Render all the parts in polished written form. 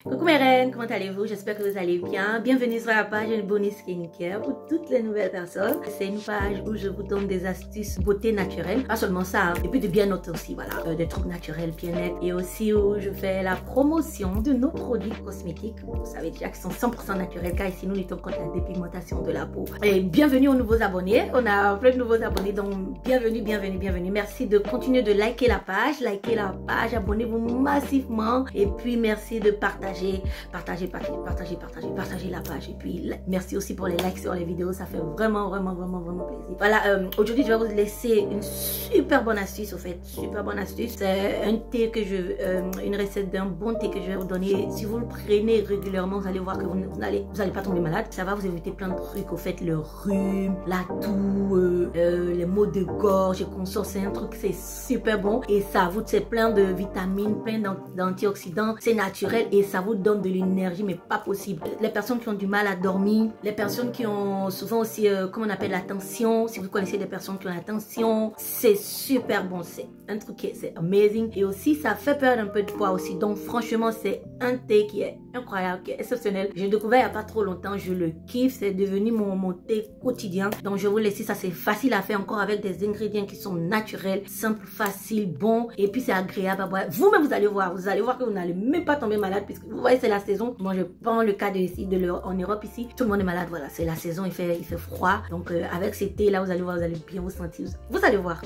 Coucou mes reines, comment allez-vous? J'espère que vous allez bien. Bienvenue sur la page Bonnie Skincare pour toutes les nouvelles personnes. C'est une page où je vous donne des astuces beauté naturelle, pas seulement ça, hein, et puis de bien-être aussi, voilà, des trucs naturels, bien-être, et aussi où je fais la promotion de nos produits cosmétiques. Vous savez déjà qu'ils sont 100% naturels, car ici nous luttons contre la dépigmentation de la peau. Et bienvenue aux nouveaux abonnés. On a plein de nouveaux abonnés, donc bienvenue, bienvenue, bienvenue. Merci de continuer de liker la page, abonnez-vous massivement, et puis merci de partager la page, et puis merci aussi pour les likes sur les vidéos, ça fait vraiment plaisir. Voilà, aujourd'hui je vais vous laisser une super bonne astuce, au fait, super bonne astuce. C'est un thé que une recette d'un bon thé que je vais vous donner. Si vous le prenez régulièrement, vous allez voir que vous n'allez pas tomber malade. Ça va vous éviter plein de trucs, au fait, le rhume, la toux, les maux de gorge et consorts. C'est un truc, c'est super bon, et ça vous, c'est plein de vitamines, plein d'antioxydants, c'est naturel, et ça vous donne de l'énergie, mais pas possible. Les personnes qui ont du mal à dormir, les personnes qui ont souvent aussi, comment on appelle, la tension, si vous connaissez des personnes qui ont la tension, c'est super bon, c'est un truc qui c'est amazing, et aussi ça fait perdre un peu de poids aussi. Donc franchement, c'est un thé qui est incroyable, qui est exceptionnel. J'ai découvert il n'y a pas trop longtemps, je le kiffe, c'est devenu mon thé quotidien. Donc je vous laisse, ça c'est facile à faire encore avec des ingrédients qui sont naturels, simples, faciles, bons, et puis c'est agréable à boire. Vous-même vous allez voir que vous n'allez même pas tomber malade, puisque vous voyez c'est la saison. Moi je prends le cas en Europe ici, tout le monde est malade, voilà, c'est la saison, il fait froid. Donc avec ces thés là, vous allez voir, vous allez bien vous sentir, vous allez voir.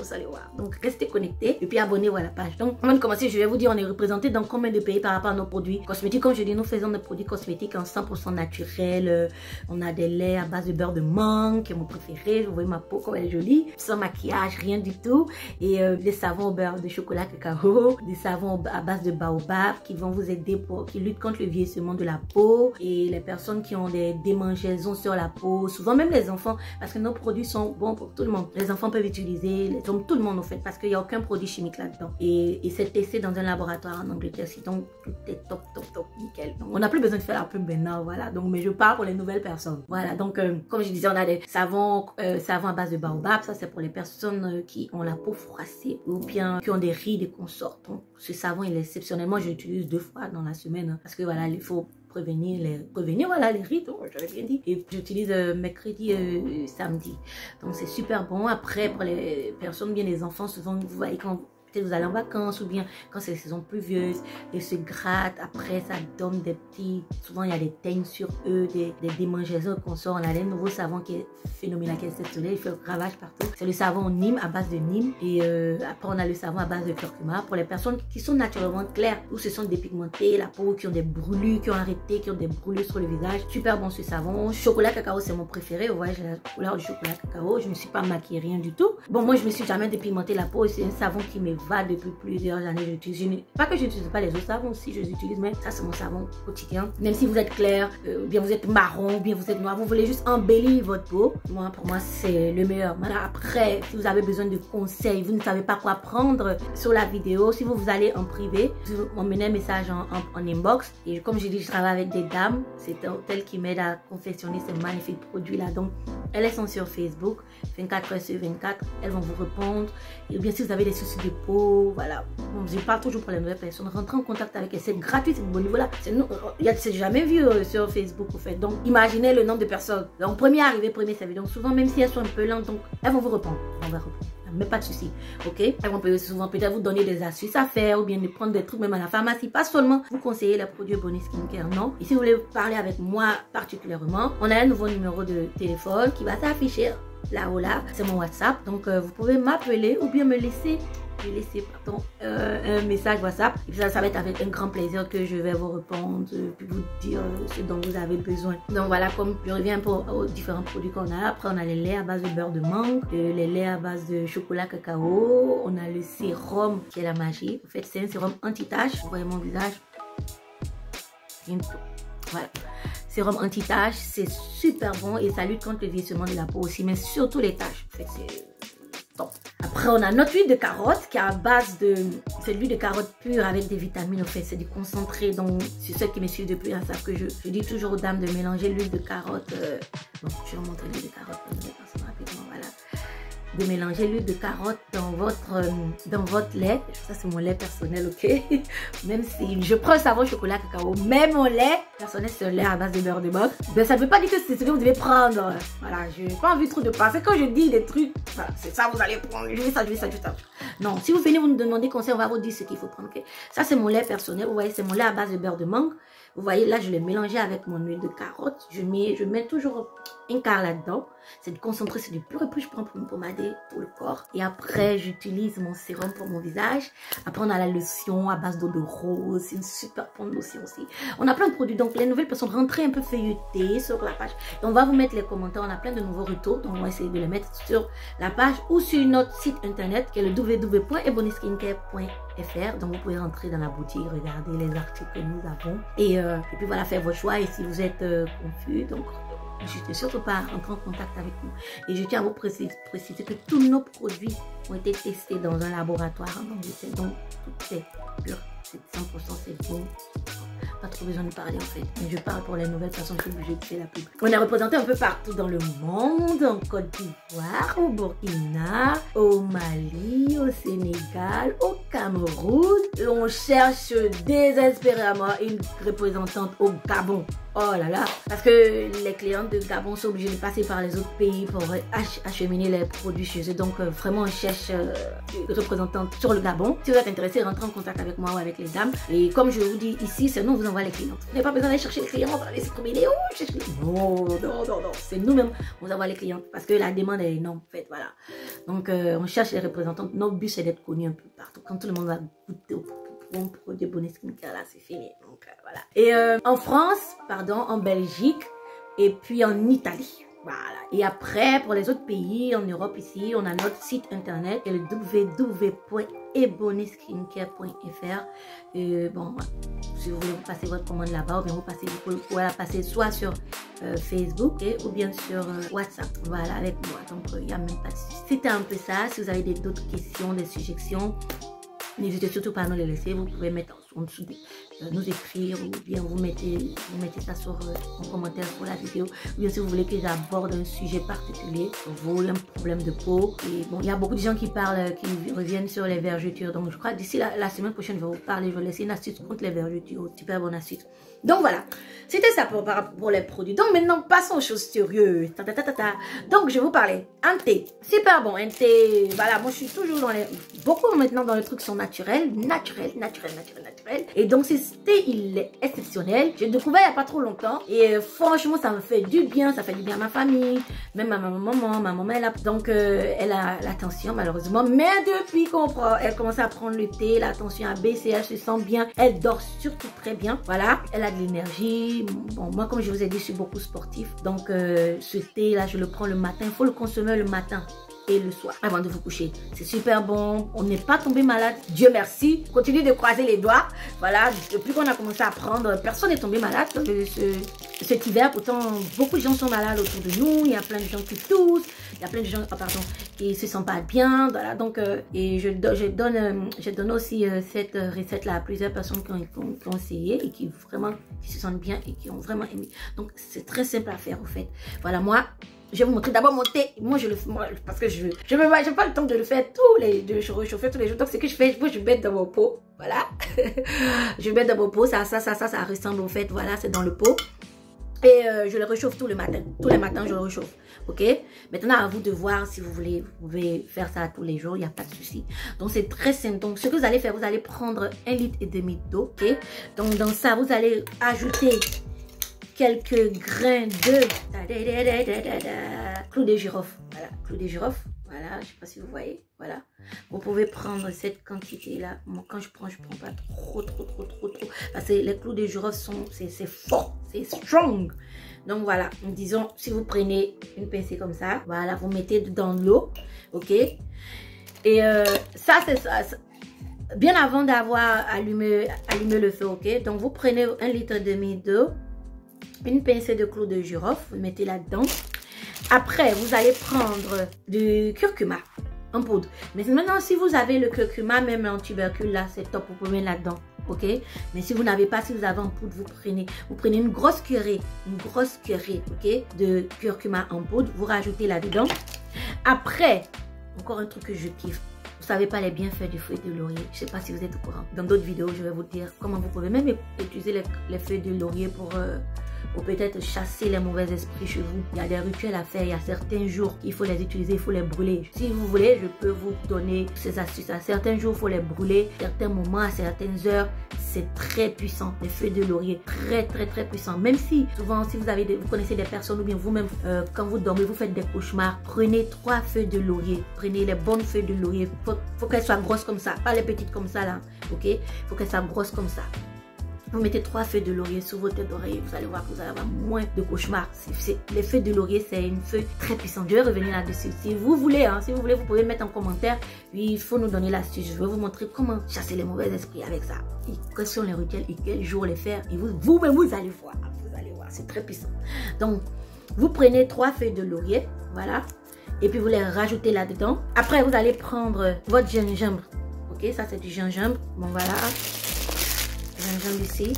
Donc restez connectés et puis abonnez-vous à la page. Donc avant de commencer, je vais vous dire, on est représenté dans combien de pays par rapport à nos produits cosmétiques. Comme je dis, nous faisons des produits cosmétiques en 100% naturel. On a des laits à base de beurre de mangue, qui est mon préféré. Vous voyez ma peau comme elle est jolie, sans maquillage, rien du tout. Et des savons au beurre de chocolat cacao, des savons à base de baobab qui vont vous aider qui luttent contre le vieillissement de la peau, et les personnes qui ont des démangeaisons sur la peau, souvent même les enfants, parce que nos produits sont bons pour tout le monde. Les enfants peuvent utiliser, les hommes, tout le monde en fait, parce qu'il n'y a aucun produit chimique là-dedans. Et c'est testé dans un laboratoire en Angleterre, donc tout est top, nickel. Donc on n'a plus besoin de faire la pub maintenant, voilà. Donc mais je parle pour les nouvelles personnes. Voilà, donc comme je disais, on a des savons à base de baobab, ça c'est pour les personnes qui ont la peau froissée ou bien qui ont des rides et consorts. Donc ce savon il est exceptionnel. Moi je l'utilise 2 fois dans la semaine, hein, parce que voilà, il faut prévenir voilà, les rides, j'avais bien dit. Et j'utilise mercredi, samedi. Donc c'est super bon. Après, pour les personnes, bien les enfants, souvent vous voyez quand peut-être vous allez en vacances, ou bien quand c'est la saison pluvieuse, ils se grattent, après ça donne des petits, souvent il y a des teignes sur eux, des démangeaisons qu'on sort. On a des nouveaux savons qui est phénoménal, qui est exceptionnel, il fait ravage partout. C'est le savon Nîmes, à base de Nîmes, et après on a le savon à base de curcuma pour les personnes qui sont naturellement claires ou se sont dépigmentées la peau, qui ont des brûlures, qui ont arrêté, qui ont des brûlures sur le visage. Super bon ce savon. Chocolat cacao, c'est mon préféré. Vous voyez, j'ai la couleur du chocolat cacao. Je ne me suis pas maquillée, rien du tout. Bon, moi je me suis jamais dépigmenté la peau, c'est un savon qui me va depuis plusieurs années. Pas que je n'utilise pas les autres savons, si je les utilise, mais ça c'est mon savon quotidien. Même si vous êtes clair, ou bien vous êtes marron, ou bien vous êtes noir, vous voulez juste embellir votre peau, pour moi c'est le meilleur. Maintenant, après, si vous avez besoin de conseils, vous ne savez pas quoi prendre sur la vidéo, si vous allez en privé, vous m'envoyez un message en inbox, et comme je dis, je travaille avec des dames, c'est elles qui m'aident à confectionner ces magnifiques produits là. Donc elles sont sur Facebook 24h/24, elles vont vous répondre. Et bien si vous avez des soucis de peau, voilà, bon, je parle toujours pour les nouvelles personnes, rentrez en contact avec elles, c'est gratuit, c'est bon niveau là, c'est jamais vu sur Facebook en fait. Donc imaginez le nombre de personnes, donc premier arrivé, premier servi. Donc souvent, même si elles sont un peu lentes, donc elles vont vous répondre, mais pas de souci, ok. Elles vont souvent peut-être vous donner des astuces à faire, ou bien de prendre des trucs même à la pharmacie, pas seulement vous conseiller les produits Bonnie Skincare, non. Et si vous voulez parler avec moi particulièrement, on a un nouveau numéro de téléphone qui va s'afficher là-haut là, c'est mon WhatsApp. Donc vous pouvez m'appeler ou bien me laisser un message WhatsApp, et puis ça va être avec un grand plaisir que je vais vous répondre, puis vous dire ce dont vous avez besoin. Donc voilà, comme je reviens aux différents produits qu'on a. Après on a les laits à base de beurre de mangue, les laits à base de chocolat cacao, on a le sérum qui est la magie. En fait c'est un sérum anti-tache, vous voyez mon visage, voilà, sérum anti-tache, c'est super bon et ça lutte contre le vieillissement de la peau aussi, mais surtout les taches. En fait c'est top. Après, on a notre huile de carotte qui est à base de... C'est de l'huile de carotte pure avec des vitamines. En fait, c'est du concentré. Donc, c'est ceux qui me suivent depuis là savent que je dis toujours aux dames de mélanger l'huile de carotte. Bon, je vais vous montrer l'huile de carotte pour les personnes rapidement. Voilà. de mélanger l'huile de carotte dans votre lait. Ça, c'est mon lait personnel, ok? Même si je prends un savon chocolat cacao, mais mon lait personnel, c'est un lait à base de beurre de bug. Ben, ça ne veut pas dire que c'est ce que vous devez prendre. Voilà, je n'ai pas envie trop de passer. Quand je dis des trucs, voilà, c'est ça, vous allez prendre. Je veux ça, je veux ça, je veux ça. Non, si vous venez vous nous demander conseil, on va vous dire ce qu'il faut prendre, ok? Ça, c'est mon lait personnel. Vous voyez, c'est mon lait à base de beurre de mangue. Vous voyez, là, je l'ai mélangé avec mon huile de carotte. Je mets toujours un quart là-dedans. C'est du concentré, c'est du pur. Et puis, je prends pour me pommader pour le corps. Et après, j'utilise mon sérum pour mon visage. Après, on a la lotion à base d'eau de rose. C'est une super bonne lotion aussi. On a plein de produits. Donc, les nouvelles personnes, rentrez un peu feuilletées sur la page. Et on va vous mettre les commentaires. On a plein de nouveaux retours. Donc, on va essayer de les mettre sur la page ou sur notre site internet qui est le www.ebonyskincare.fr. Donc, vous pouvez rentrer dans la boutique, regarder les articles que nous avons. Et puis, voilà, faire votre choix. Et si vous êtes confus, donc... n'hésitez surtout pas à rentrer en contact avec nous. Et je tiens à vous préciser que tous nos produits ont été testés dans un laboratoire en Angleterre. Donc, tout est pur. C'est 100%, c'est bon. Pas trop besoin de parler en fait. Mais je parle pour les nouvelles personnes que je fais la pub. On est représenté un peu partout dans le monde. En Côte d'Ivoire, au Burkina, au Mali, au Sénégal, au Cameroun. Et on cherche désespérément une représentante au Gabon. Oh là là, parce que les clients de Gabon sont obligés de passer par les autres pays pour acheminer les produits chez eux. Donc vraiment on cherche une représentante sur le Gabon. Si vous êtes intéressé, rentrez en contact avec moi ou avec les dames. Et comme je vous dis ici, c'est nous vous envoie les clients. Vous n'avez pas besoin d'aller chercher les clients, on va laisser trop vidéo. Non, non, non, non. C'est nous-mêmes on vous envoie les clients parce que la demande est énorme en fait, voilà. Donc on cherche les représentantes. Notre but c'est d'être connus un peu partout. Quand tout le monde va goûter au bon produit Ebony Skincare, là c'est fini. Donc voilà. Et en France, pardon, en Belgique et puis en Italie. Voilà. Et après, pour les autres pays, en Europe ici, on a notre site internet qui est le www.ebonyskincare.fr. Bon, si vous voulez vous passer votre commande là-bas, ou bien vous pouvez la passer soit sur Facebook ou bien sur WhatsApp. Voilà, avec moi. Donc, il n'y a même pas de souci. C'était un peu ça. Si vous avez d'autres questions, des suggestions, n'hésitez surtout pas à nous les laisser. Vous pouvez mettre en dessous, nous écrire ou bien vous mettez ça sur en commentaire pour la vidéo. Ou bien si vous voulez que j'aborde un sujet particulier, vous, un problème de peau. Et bon, il y a beaucoup de gens qui parlent, qui reviennent sur les vergetures. Donc je crois que d'ici la semaine prochaine, je vais vous parler. Je vais laisser une astuce contre les vergetures. Super bonne astuce. Donc voilà, c'était ça pour les produits. Donc maintenant, passons aux choses sérieuses. Donc je vais vous parler un thé. Super bon, un thé. Voilà, moi je suis toujours dans les... Beaucoup maintenant dans les trucs sont naturels. Naturel. Et donc ce thé, il est exceptionnel. J'ai découvert il n'y a pas trop longtemps. Et franchement, ça me fait du bien. Ça fait du bien à ma famille. Même à ma maman. Ma maman, elle a... Donc elle a la tension malheureusement. Mais depuis qu'elle commence à prendre le thé, la tension a baissé. Elle se sent bien. Elle dort surtout très bien. Voilà, elle a de l'énergie. Bon, moi comme je vous ai dit, je suis beaucoup sportif. Donc ce thé là, je le prends le matin. Il faut le consommer le matin et le soir avant de vous coucher. C'est super bon. On n'est pas tombé malade. Dieu merci. Continuez de croiser les doigts. Voilà, depuis qu'on a commencé à prendre, personne n'est tombé malade cet hiver. Pourtant, beaucoup de gens sont malades autour de nous. Il y a plein de gens qui toussent. Il y a plein de gens, qui se sentent pas bien. Voilà, donc, et je donne aussi cette recette-là à plusieurs personnes qui ont essayé et qui se sentent bien et qui ont vraiment aimé. Donc, c'est très simple à faire, au fait. Voilà, moi, je vais vous montrer d'abord mon thé. Moi, je le fais, parce que j'ai pas le temps de le faire de réchauffer tous les jours. Donc, ce que je fais, moi, je mets dans mon pot. Voilà. Je mets dans mon pot. Ça ressemble au fait. Voilà, c'est dans le pot. Et je le réchauffe tous les matins. Tous les matins, je le réchauffe. Ok? Maintenant, à vous de voir si vous voulez. Vous pouvez faire ça tous les jours. Il n'y a pas de souci. Donc, c'est très simple. Donc, ce que vous allez faire, vous allez prendre 1,5 litre d'eau. Ok? Donc, dans ça, vous allez ajouter quelques grains de clou de girofle. Voilà, clou de girofle. Voilà, je sais pas si vous voyez. Voilà. Vous pouvez prendre cette quantité-là. Moi, quand je prends pas trop. Parce que les clous de girofle c'est fort, c'est strong. Donc voilà, disons, si vous prenez une pincée comme ça, voilà, vous mettez dans l'eau. Ok. Et ça, c'est ça. Bien avant d'avoir allumé le feu, ok. Donc vous prenez 1,5 litre d'eau. Une pincée de clou de girofle, vous mettez là-dedans. Après, vous allez prendre du curcuma en poudre. Mais maintenant, si vous avez le curcuma, même en tubercule, là, c'est top, vous pouvez mettre là-dedans. Ok? Mais si vous n'avez pas, si vous avez en poudre, vous prenez une grosse cuillerée, ok, de curcuma en poudre, vous rajoutez là-dedans. Après, encore un truc que je kiffe. Vous savez pas les bienfaits du feuille de laurier. Je sais pas si vous êtes au courant. Dans d'autres vidéos, je vais vous dire comment vous pouvez même utiliser les feuilles de laurier pour peut-être chasser les mauvais esprits chez vous. Il y a des rituels à faire. Il y a certains jours qu'il faut les utiliser, il faut les brûler. Si vous voulez, je peux vous donner ces astuces. À certains jours, il faut les brûler. À certains moments, à certaines heures, c'est très puissant. Les feuilles de laurier, très puissant. Même si, souvent, si vous connaissez des personnes ou bien vous-même, quand vous dormez, vous faites des cauchemars, prenez 3 feuilles de laurier. Prenez les bonnes feuilles de laurier. Faut qu'elles soient grosses comme ça, pas les petites comme ça là. Ok? Faut qu'elles soient grosses comme ça. Vous mettez 3 feuilles de laurier sur vos têtes d'oreiller, vous allez voir que vous allez avoir moins de cauchemars. Les feuilles de laurier, c'est une feuille très puissante. Je vais revenir là-dessus. Si vous voulez, vous pouvez mettre en commentaire. Oui, il faut nous donner l'astuce. Je vais vous montrer comment chasser les mauvais esprits avec ça. Et quels sont les rituels et quel jour les faire. Et vous-même, vous allez voir. Vous allez voir, c'est très puissant. Donc, vous prenez 3 feuilles de laurier, voilà. Et puis, vous les rajoutez là-dedans. Après, vous allez prendre votre gingembre. Ok, ça, c'est du gingembre. Bon, voilà. Gingembre ici,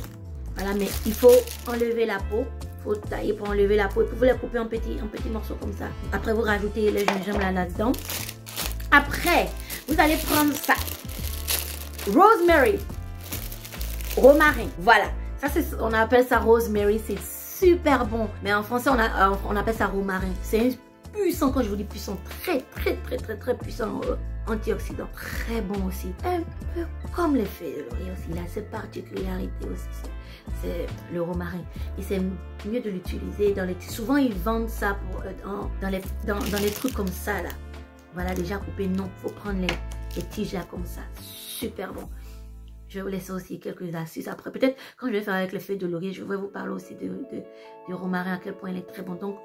voilà, mais il faut enlever la peau, il faut tailler pour enlever la peau et puis vous les coupez en petits morceaux comme ça. Après vous rajoutez le gingembre là-dedans. Après vous allez prendre ça, rosemary, romarin, voilà, ça c'est, on appelle ça rosemary, c'est super bon, mais en français on appelle ça romarin. C'est puissant, quand je vous dis puissant, très puissant, antioxydant, très bon aussi, un peu comme les feuilles de laurier aussi. Il a cette particularité aussi, c'est le romarin, et c'est mieux de l'utiliser dans les, souvent ils vendent ça pour dans les trucs comme ça là, voilà, déjà coupé. Non, faut prendre les tiges là comme ça, super bon. Je vais vous laisser aussi quelques astuces après, peut-être quand je vais faire avec les feuilles de laurier, je vais vous parler aussi du romarin, à quel point il est très bon. Donc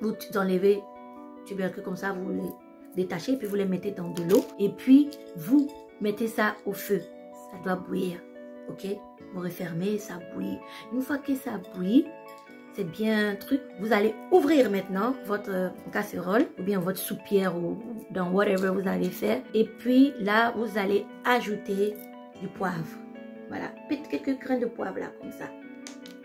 vous enlevez tubercules comme ça, vous les détachez, puis vous les mettez dans de l'eau, et puis vous mettez ça au feu. Ça doit bouillir, ok? Vous refermez, ça bouillit. Une fois que ça bouillit, c'est bien un truc. Vous allez ouvrir maintenant votre casserole ou bien votre soupière ou dans whatever vous allez faire, et puis là vous allez ajouter du poivre. Voilà, quelques grains de poivre là comme ça.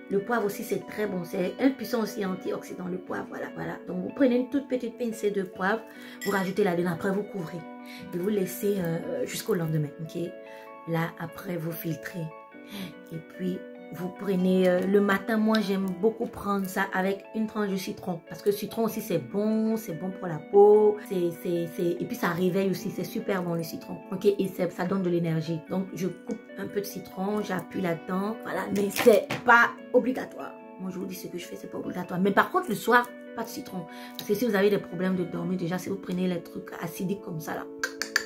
Le poivre aussi, c'est très bon. C'est un puissant aussi antioxydant, le poivre. Voilà. Donc, vous prenez une toute petite pincée de poivre, vous rajoutez là-dedans. Après, vous couvrez. Et vous laissez jusqu'au lendemain. Ok? Là, après, vous filtrez. Et puis, vous prenez le matin. Moi, j'aime beaucoup prendre ça avec une tranche de citron. Parce que le citron aussi, c'est bon pour la peau. Et puis, ça réveille aussi. C'est super bon, le citron. Ok? Et ça donne de l'énergie. Donc, je coupe un peu de citron, j'appuie là-dedans. Voilà, mais c'est pas obligatoire. Moi, je vous dis ce que je fais, c'est pas obligatoire. Mais par contre, le soir, pas de citron. Parce que si vous avez des problèmes de dormir, déjà, si vous prenez les trucs acidiques comme ça, là,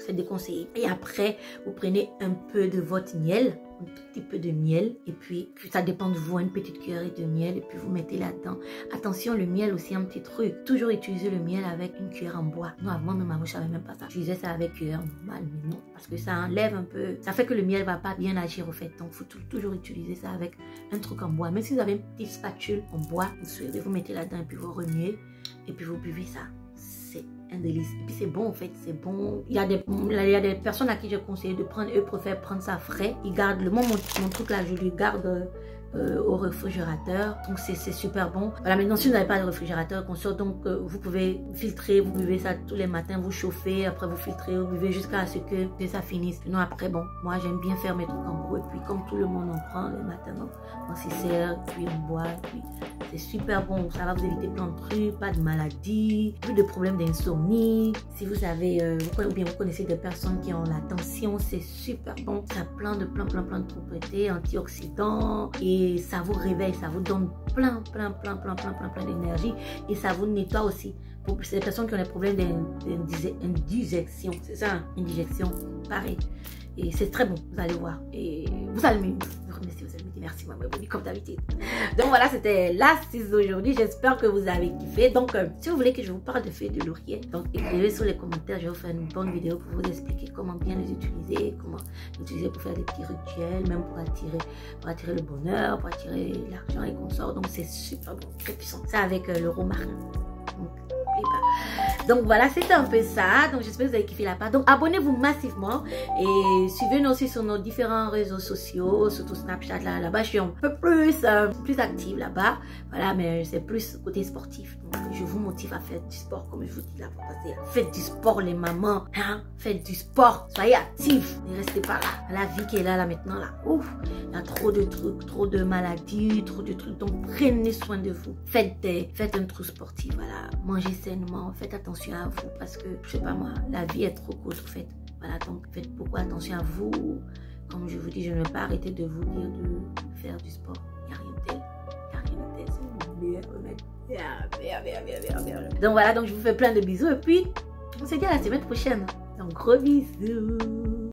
c'est déconseillé. Et après, vous prenez un peu de votre miel, un petit peu de miel, et puis ça dépend de vous, une petite cuillerée de miel, et puis vous mettez là-dedans. Attention, le miel aussi, un petit truc. Toujours utiliser le miel avec une cuillère en bois. Non, avant même, je savais même pas ça. J'utilisais ça avec cuillère normale, mais non, parce que ça enlève un peu, ça fait que le miel va pas bien agir au fait. Donc, il faut toujours utiliser ça avec un truc en bois. Même si vous avez une petite spatule en bois, vous mettez là-dedans, et puis vous remuez, et puis vous buvez ça. C'est un délice. Et puis c'est bon en fait, c'est bon. Il y a des personnes à qui je conseille de prendre, eux préfèrent prendre ça frais. Ils gardent mon truc là, je lui garde au réfrigérateur. Donc c'est super bon. Voilà, maintenant si vous n'avez pas de réfrigérateur, donc vous pouvez filtrer, vous buvez ça tous les matins, vous chauffez, après vous filtrez, vous buvez jusqu'à ce que ça finisse. Sinon après, bon, moi j'aime bien faire mes trucs en bois, et puis comme tout le monde en prend le matin, on s'y sert, puis on boit, puis c'est super bon. Ça va vous éviter plein de trucs, pas de maladies, plus de problèmes d'insomnie. Si vous avez, ou bien vous connaissez des personnes qui ont la tension, c'est super bon. Ça a plein de propriétés antioxydants, et ça vous réveille, ça vous donne plein d'énergie, et ça vous nettoie aussi. Pour ces personnes qui ont des problèmes d'indigestion, c'est ça, hein? Indigestion, pareil. Et c'est très bon, vous allez voir. Et vous allez me remercier, vous allez me dire merci, maman, comme d'habitude. Donc voilà, c'était l'astuce d'aujourd'hui. J'espère que vous avez kiffé. Donc, si vous voulez que je vous parle de feuilles de laurier, donc écrivez sur les commentaires. Je vais vous faire une bonne vidéo pour vous expliquer comment bien les utiliser, comment les utiliser pour faire des petits rituels, même pour attirer le bonheur, pour attirer l'argent et consorts. Donc c'est super bon, très puissant. C'est avec le romarin. Donc, Donc voilà, c'était un peu ça. Donc j'espère que vous avez kiffé la part. Donc abonnez-vous massivement et suivez-nous aussi sur nos différents réseaux sociaux, surtout Snapchat. Là-bas, je suis un peu plus active là-bas. Voilà, mais c'est plus côté sportif. Donc je vous motive à faire du sport, comme je vous dis là. Faites du sport les mamans, hein? Faites du sport, soyez actifs, ne restez pas là. La vie qui est là maintenant là, ouf, il y a trop de trucs, trop de maladies, trop de trucs. Donc prenez soin de vous. Faites un trou sportif, voilà. Mangez sainement, faites attention à vous parce que je sais pas moi, la vie est trop courte en fait. Voilà, donc faites beaucoup attention à vous. Comme je vous dis, je ne vais pas arrêter de vous dire de faire du sport. Il n'y a rien de tel. Il n'y a rien de tel. C'est le meilleur remède. Donc voilà, donc je vous fais plein de bisous et puis on se dit à la semaine prochaine. Donc gros bisous.